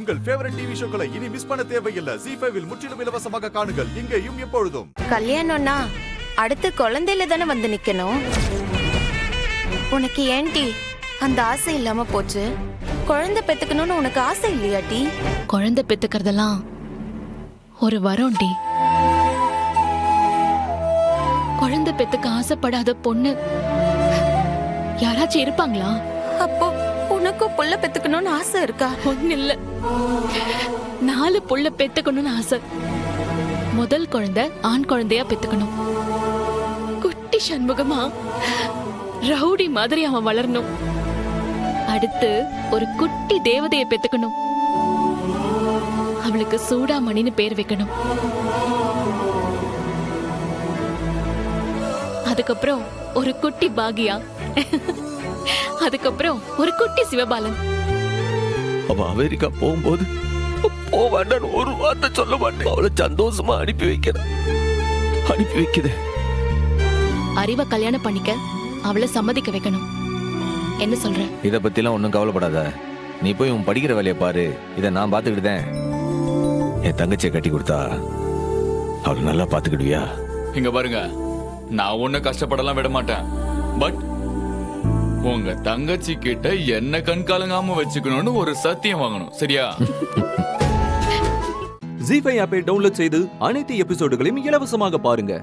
உங்கள் favourite TV ஷோக்களை இனி miss பண்ண தேவையில்லை. ZEE5 இல் முற்றிலும் இலவசமாக காணுங்கள். இங்கேயும் எப்பொழுதும். கல்யாணம்னா அடுத்து குழந்தையில தானே வந்து நிக்கணும். உனக்கு ஏன்டி அந்த ஆசை இல்லாம போச்சு? குழந்தை பெத்துக்கணும்னு உனக்கு ஆசை இல்லையாட்டி? குழந்தை பெத்துக்கிறதெல்லாம் ஒரு வரோண்டி. குழந்தை பெத்துக்க ஆசைப்படாத பொண்ணு யாராச்சும் இருப்பாங்களா? அப்போ உனக்கும் புள்ள பெத்துக்கணும்னு ஆசை இருக்கா? ஒண்ணு இல்ல, 4 புள்ள பெத்துக்கணும்னு ஆசை. முதல் குழந்தை ஆண் குழந்தையா பெத்துக்கணும். குட்டி சண்முகமா ரவுடி மாதிரி அவன் வளரணும். அடுத்து ஒரு குட்டி தேவதையை பெத்துக்கணும். அவளுக்கு சூடாமணின்னு பேர் வைக்கணும். அதுக்கப்புறம் ஒரு குட்டி பாகியா, அதுக்கப்புறம் ஒரு குட்டி சிவபாலன். அவ அமெரிக்கா போகும்போது போவாண்டான்னு ஒரு வார்த்தை சொல்ல மாட்டேன். அவளை சந்தோஷமா அனுப்பி வைக்குது. அறிவை கல்யாணம் பண்ணிக்க அவளை சம்மதிக்க வைக்கணும். என்ன சொல்ற? இத பத்திலாம் ஒன்னும் கவலைப்படாத. நீ போய் உன் படிக்கிற வேலையை பாரு. இத நான் பாத்துக்கிட்டேன். என் தங்கச்சியை கட்டி கொடுத்தா அவளை நல்லா பாத்துக்கிடுவியா? இங்க பாருங்க, நான் ஒண்ணு கஷ்டப்படலாம் விட மாட்டேன். பட் உங்க தங்கச்சி கிட்ட என்ன கண் கலங்காம வச்சுக்கணும்னு ஒரு சத்தியம் வாங்கணும். சரியா? ZEE5 ஆப்பை டவுன்லோட் செய்து அனைத்து எபிசோடுகளையும் இலவசமாக பாருங்க.